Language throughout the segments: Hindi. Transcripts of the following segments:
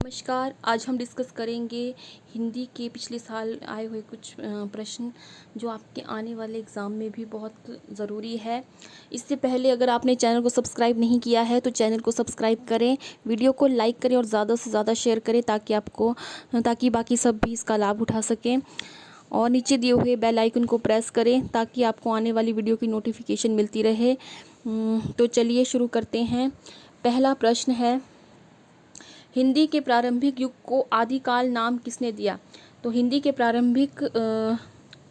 नमस्कार। आज हम डिस्कस करेंगे हिंदी के पिछले साल आए हुए कुछ प्रश्न जो आपके आने वाले एग्ज़ाम में भी बहुत ज़रूरी है। इससे पहले अगर आपने चैनल को सब्सक्राइब नहीं किया है तो चैनल को सब्सक्राइब करें, वीडियो को लाइक करें और ज़्यादा से ज़्यादा शेयर करें ताकि बाकी सब भी इसका लाभ उठा सकें। और नीचे दिए हुए बेल आइकन को प्रेस करें ताकि आपको आने वाली वीडियो की नोटिफिकेशन मिलती रहे। तो चलिए शुरू करते हैं। पहला प्रश्न है, हिंदी के प्रारंभिक युग को आदिकाल नाम किसने दिया? तो हिंदी के प्रारंभिक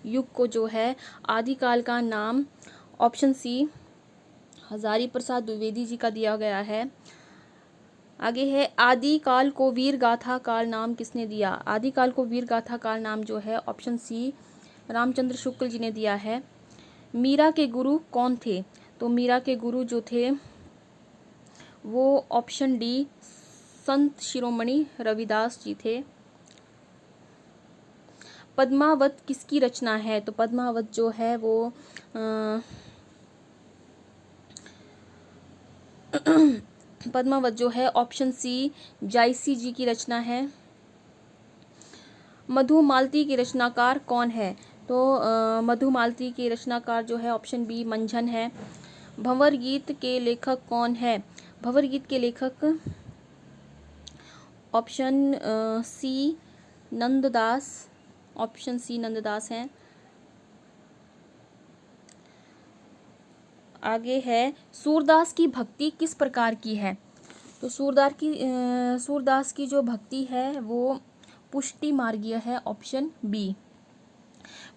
युग को जो है आदिकाल का नाम ऑप्शन सी हजारी प्रसाद द्विवेदी जी का दिया गया है। आगे है, आदिकाल को वीर गाथा काल नाम किसने दिया? आदिकाल को वीर गाथा काल नाम जो है ऑप्शन सी रामचंद्र शुक्ल जी ने दिया है। मीरा के गुरु कौन थे? तो मीरा के गुरु जो थे वो ऑप्शन डी संत शिरोमणि रविदास जी थे। पद्मावत किसकी रचना है? तो पद्मावत जो है वो पद्मावत जो है ऑप्शन सी जायसी जी की रचना है। मधुमालती के रचनाकार कौन है? तो मधुमालती के रचनाकार जो है ऑप्शन बी मंझन है। भंवर गीत के लेखक कौन है? भंवर गीत के लेखक option C Nanddas, option C Nanddas हैं। आगे है, सूरदास की भक्ति किस प्रकार की है? तो सूरदास की जो भक्ति है वो पुष्टि मार्गीय है, ऑप्शन बी।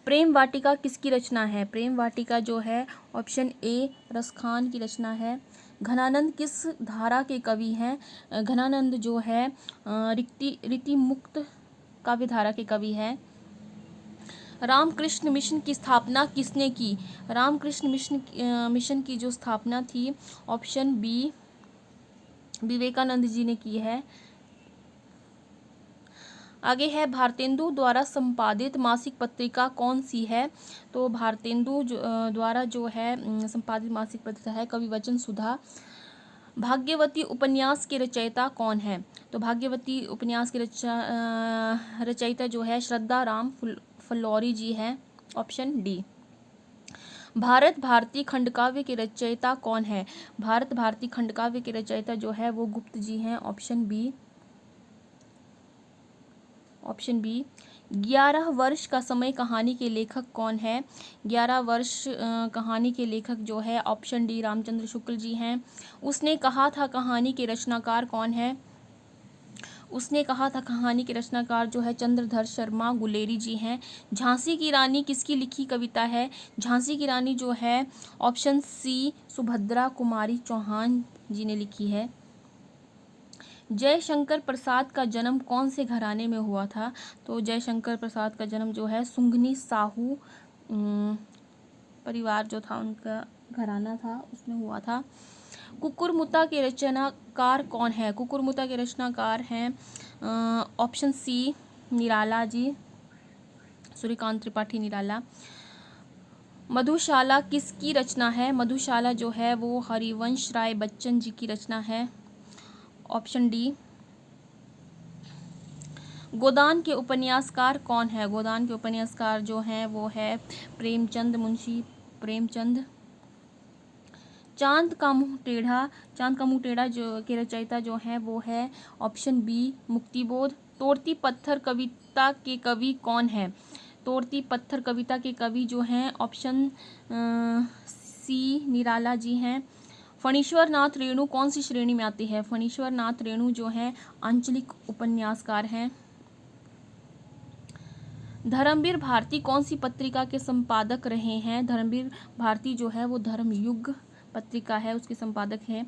प्रेम वाटिका किसकी रचना है? प्रेम वाटिका जो है ऑप्शन ए रसखान की रचना है। घनानंद किस धारा के कवि हैं? घनानंद जो है रीति मुक्त काव्य धारा के कवि हैं। रामकृष्ण मिशन की स्थापना किसने की? रामकृष्ण मिशन की जो स्थापना थी ऑप्शन बी विवेकानंद जी ने की है। आगे है, भारतेंदु द्वारा संपादित मासिक पत्रिका कौन सी है? तो भारतेंदु द्वारा जो है संपादित मासिक पत्रिका है कविवचन सुधा। भाग्यवती उपन्यास के रचयिता कौन है? तो भाग्यवती उपन्यास के रचयिता जो है श्रद्धा राम फुल्लौरी जी है, ऑप्शन डी। भारत भारती खंडकाव्य के रचयिता कौन है? भारत भारती खंडकाव्य के रचयिता जो है वो गुप्त जी हैं, ऑप्शन बी। 11 वर्ष का समय कहानी के लेखक कौन है? 11 वर्ष कहानी के लेखक जो है ऑप्शन डी रामचंद्र शुक्ल जी हैं। उसने कहा था कहानी के रचनाकार कौन है? उसने कहा था कहानी के रचनाकार जो है चंद्रधर शर्मा गुलेरी जी हैं। झांसी की रानी किसकी लिखी कविता है? झांसी की रानी जो है ऑप्शन सी सुभद्रा कुमारी चौहान जी ने लिखी है। जयशंकर प्रसाद का जन्म कौन से घराने में हुआ था? तो जयशंकर प्रसाद का जन्म जो है सुंघनी साहू परिवार जो था उनका घराना था उसमें हुआ था। कुकुरमुत्ता के रचनाकार कौन है? कुकुरमुत्ता के रचनाकार हैं ऑप्शन सी निराला जी, सूर्यकांत त्रिपाठी निराला। मधुशाला किसकी रचना है? मधुशाला जो है वो हरिवंश राय बच्चन जी की रचना है, ऑप्शन डी। गोदान के उपन्यासकार कौन है? गोदान के उपन्यासकार जो हैं वो है प्रेमचंद, मुंशी प्रेमचंद। चांद का मुंह टेढ़ा जो के रचयिता जो है वो है ऑप्शन बी मुक्तिबोध। तोड़ती पत्थर कविता के कवि कौन है? तोड़ती पत्थर कविता के कवि जो हैं ऑप्शन सी निराला जी हैं। फणीश्वर नाथ रेणु कौन सी श्रेणी में आती है? फणीश्वर नाथ रेणु जो हैं आंचलिक उपन्यासकार हैं। धर्मवीर भारती कौन सी पत्रिका के संपादक रहे हैं? धर्मवीर भारती जो है वो धर्मयुग पत्रिका है उसके संपादक हैं।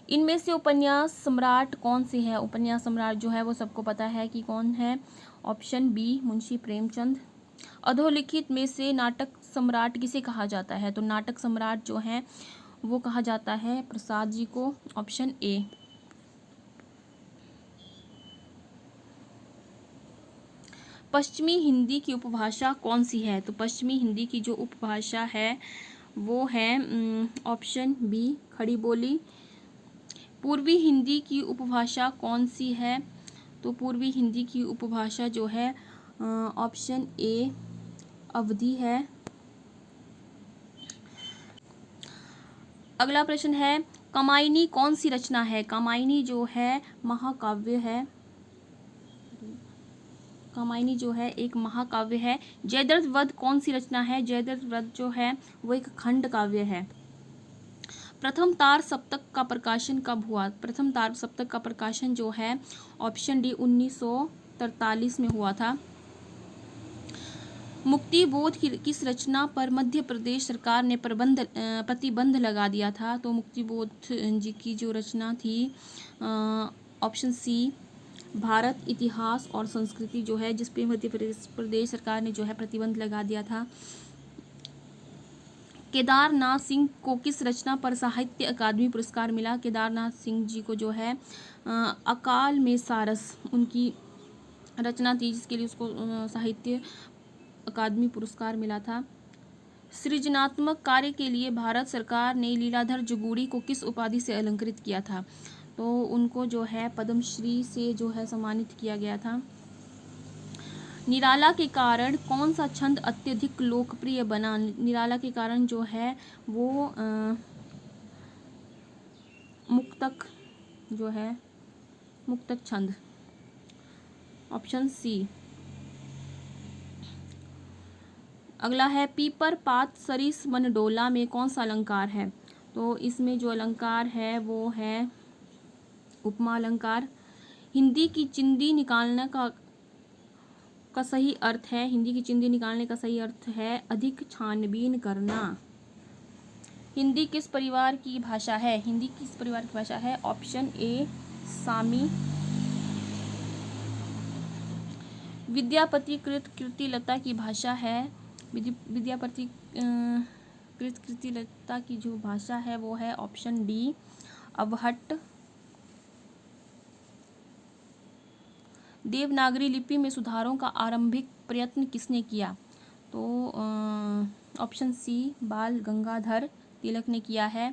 इनमें से उपन्यास सम्राट कौन से हैं? उपन्यास सम्राट जो है वो सबको पता है कि कौन है, ऑप्शन बी मुंशी प्रेमचंद। अधोलिखित में से नाटक सम्राट किसे कहा जाता है? तो नाटक सम्राट जो है वो कहा जाता है प्रसाद जी को, ऑप्शन ए। पश्चिमी हिंदी की उपभाषा कौन सी है? तो पश्चिमी हिंदी की जो उपभाषा है वो है ऑप्शन बी खड़ी बोली। पूर्वी हिंदी की उपभाषा कौन सी है? तो पूर्वी हिंदी की उपभाषा जो है ऑप्शन ए अवधी है। अगला प्रश्न है, कामायनी कौन सी रचना है? कामायनी जो है महाकाव्य है। कामायनी जो है एक महाकाव्य है। जयद्रथ वध कौन सी रचना है? जयद्रथ वध जो है वो एक खंड काव्य है। प्रथम तार सप्तक का प्रकाशन कब हुआ? प्रथम तार सप्तक का प्रकाशन जो है ऑप्शन डी 1943 में हुआ था। मुक्ति बोध की किस रचना पर मध्य प्रदेश सरकार ने प्रतिबंध लगा दिया था? तो मुक्ति बोध जी की जो रचना थी ऑप्शन सी भारत इतिहास और संस्कृति जो है, जिस पे मध्य प्रदेश सरकार ने जो है प्रतिबंध लगा दिया था। केदारनाथ सिंह को किस रचना पर साहित्य अकादमी पुरस्कार मिला? केदारनाथ सिंह जी को जो है अकाल में सारस उनकी रचना थी, जिसके लिए उसको साहित्य अकादमी पुरस्कार मिला था। सृजनात्मक कार्य के लिए भारत सरकार ने लीलाधर जुगुड़ी को किस उपाधि से अलंकृत किया था? तो उनको जो है पद्मश्री से जो है सम्मानित किया गया था। निराला के कारण कौन सा छंद अत्यधिक लोकप्रिय बना? निराला के कारण जो है वो मुक्तक जो है मुक्तक छंद, ऑप्शन सी। अगला है, पीपर पात सरिस मन डोला में कौन सा अलंकार है? तो इसमें जो अलंकार है वो है उपमा अलंकार। हिंदी की चिंदी निकालने का सही अर्थ है, हिंदी की चिंदी निकालने का सही अर्थ है अधिक छानबीन करना। हिंदी किस परिवार की भाषा है? हिंदी किस परिवार की भाषा है? ऑप्शन ए सामी। विद्यापति कृत कृतिलता की भाषा है। विद्यापति कृत कृतिलता की जो भाषा है वो है ऑप्शन डी अवहट्ट। देवनागरी लिपि में सुधारों का आरंभिक प्रयत्न किसने किया? तो ऑप्शन सी बाल गंगाधर तिलक ने किया है।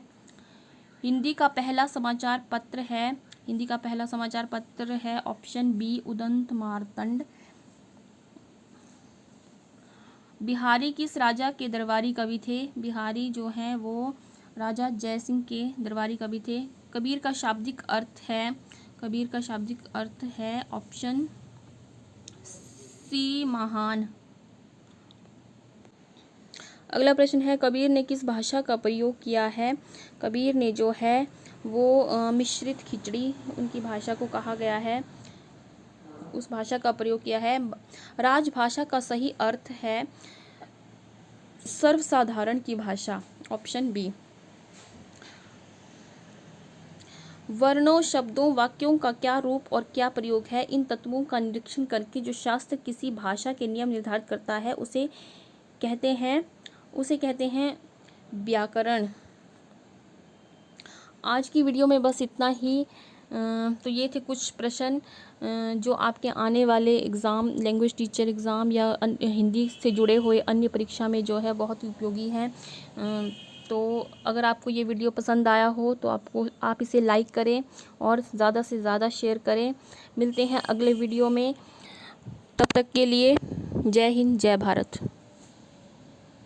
हिंदी का पहला समाचार पत्र है, हिंदी का पहला समाचार पत्र है ऑप्शन बी उदंत मार्तंड। बिहारी किस राजा के दरबारी कवि थे? बिहारी जो है वो राजा जयसिंह के दरबारी कवि थे। कबीर का शाब्दिक अर्थ है, कबीर का शाब्दिक अर्थ है ऑप्शन सी महान। अगला प्रश्न है, कबीर ने किस भाषा का प्रयोग किया है? कबीर ने जो है वो मिश्रित खिचड़ी उनकी भाषा को कहा गया है, उस भाषा का प्रयोग किया है। राजभाषा का सही अर्थ है सर्वसाधारण की भाषा, ऑप्शन बी। वर्णों, शब्दों, वाक्यों का क्या रूप और क्या प्रयोग है? इन तत्वों का निरीक्षण करके जो शास्त्र किसी भाषा के नियम निर्धारित करता है उसे कहते हैं व्याकरण। आज की वीडियो में बस इतना ही। तो ये थे कुछ प्रश्न जो आपके आने वाले एग्ज़ाम, लैंग्वेज टीचर एग्ज़ाम या हिंदी से जुड़े हुए अन्य परीक्षा में जो है बहुत ही उपयोगी हैं। तो अगर आपको ये वीडियो पसंद आया हो तो आप इसे लाइक करें और ज़्यादा से ज़्यादा शेयर करें। मिलते हैं अगले वीडियो में, तब तक के लिए जय हिंद, जय भारत।